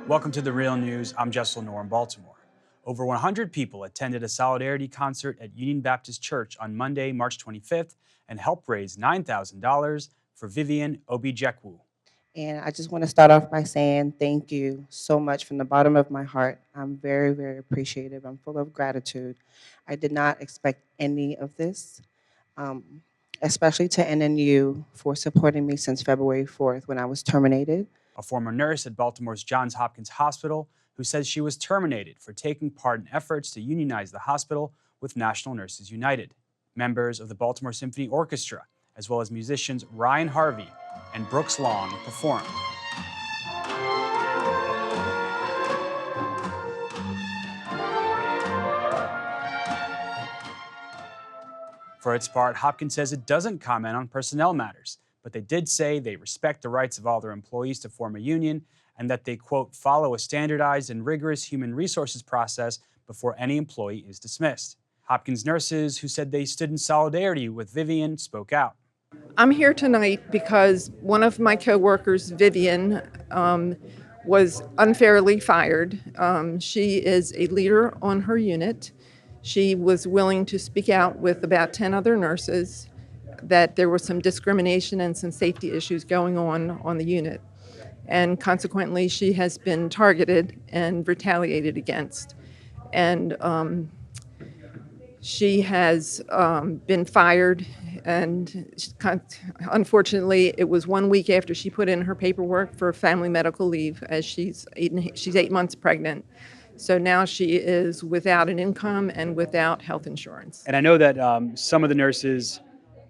Welcome to The Real News. I'm Jess Lenore in Baltimore. Over 100 people attended a solidarity concert at Union Baptist Church on Monday, March 25th, and helped raise $9,000 for Vivian Obijekwu. And I just want to start off by saying thank you so much from the bottom of my heart. I'm very, very appreciative. I'm full of gratitude. I did not expect any of this, especially to NNU for supporting me since February 4th when I was terminated. A former nurse at Baltimore's Johns Hopkins Hospital who says she was terminated for taking part in efforts to unionize the hospital with National Nurses United. Members of the Baltimore Symphony Orchestra, as well as musicians Ryan Harvey and Brooks Long, performed. For its part, Hopkins says it doesn't comment on personnel matters, but they did say they respect the rights of all their employees to form a union and that they, quote, follow a standardized and rigorous human resources process before any employee is dismissed. Hopkins nurses who said they stood in solidarity with Vivian spoke out. I'm here tonight because one of my coworkers, Vivian, was unfairly fired. She is a leader on her unit. She was willing to speak out with about 10 other nurses that there was some discrimination and some safety issues going on the unit. And consequently, she has been targeted and retaliated against. And she has been fired, and unfortunately, it was 1 week after she put in her paperwork for family medical leave, as she's 8 months pregnant. So now she is without an income and without health insurance. And I know that some of the nurses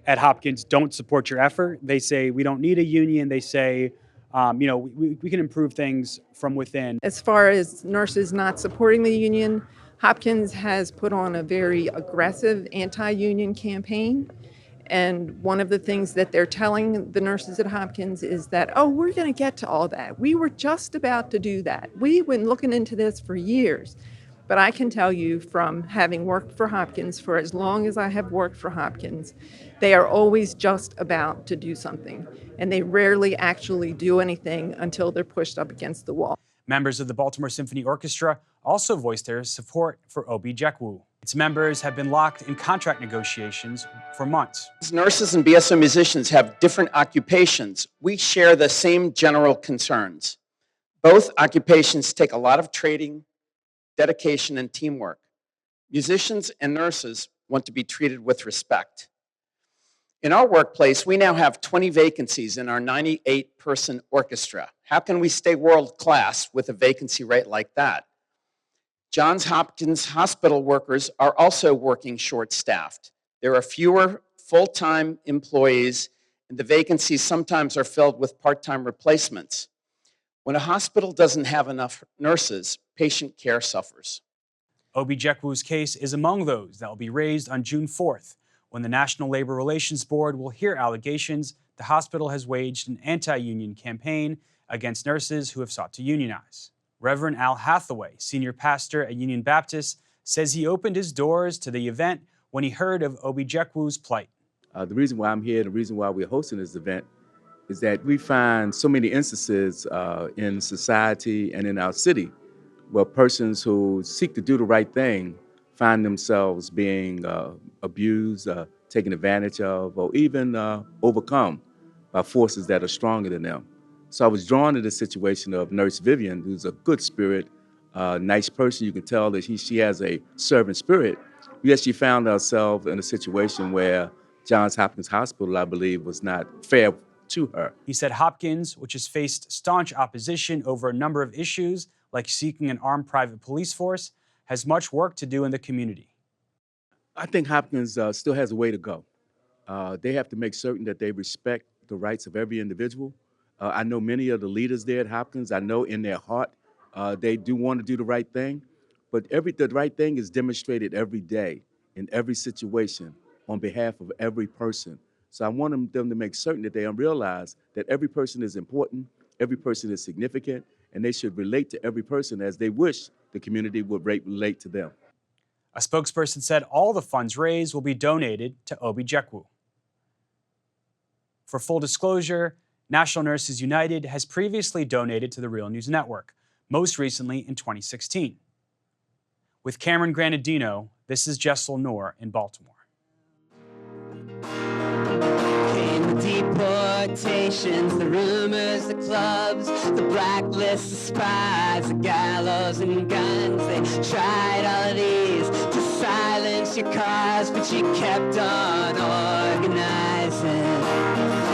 at Hopkins don't support your effort. They say we don't need a union. They say, we can improve things from within. As far as nurses not supporting the union, Hopkins has put on a very aggressive anti-union campaign. And one of the things that they're telling the nurses at Hopkins is that, oh, we're going to get to all that. We were just about to do that. We've been looking into this for years. But I can tell you from having worked for Hopkins for as long as I have worked for Hopkins, they are always just about to do something. And they rarely actually do anything until they're pushed up against the wall. Members of the Baltimore Symphony Orchestra also voiced their support for Obijekwu. Its members have been locked in contract negotiations for months. Nurses and BSO musicians have different occupations. We share the same general concerns. Both occupations take a lot of training, dedication, and teamwork. Musicians and nurses want to be treated with respect. In our workplace, we now have 20 vacancies in our 98-person orchestra. How can we stay world-class with a vacancy rate like that? Johns Hopkins Hospital workers are also working short-staffed. There are fewer full-time employees, and the vacancies sometimes are filled with part-time replacements. When a hospital doesn't have enough nurses, patient care suffers. Obijekwu's case is among those that will be raised on June 4th, when the National Labor Relations Board will hear allegations the hospital has waged an anti-union campaign against nurses who have sought to unionize. Reverend Al Hathaway, senior pastor at Union Baptist, says he opened his doors to the event when he heard of Obijekwu's plight. The reason why I'm here, the reason why we're hosting this event, is that we find so many instances in society and in our city where persons who seek to do the right thing find themselves being abused, taken advantage of, or even overcome by forces that are stronger than them. So I was drawn to the situation of Nurse Vivian, who's a good spirit, nice person. You can tell that she has a servant spirit. Yet she found herself in a situation where Johns Hopkins Hospital, I believe, was not fair to her. He said Hopkins, which has faced staunch opposition over a number of issues, like seeking an armed private police force, has much work to do in the community. I think Hopkins still has a way to go. They have to make certain that they respect the rights of every individual. I know many of the leaders there at Hopkins, I know in their heart, they do want to do the right thing, but the right thing is demonstrated every day in every situation on behalf of every person. So I want them to make certain that they realize that every person is important, every person is significant, and they should relate to every person as they wish the community would relate to them. A spokesperson said all the funds raised will be donated to Obijekwu. For full disclosure, National Nurses United has previously donated to the Real News Network, most recently in 2016. With Cameron Granadino, this is Jessel Noor in Baltimore. Came the deportations, the rumors, the clubs, the blacklist, the spies, the gallows and guns. They tried all of these to silence your cause, but you kept on organizing.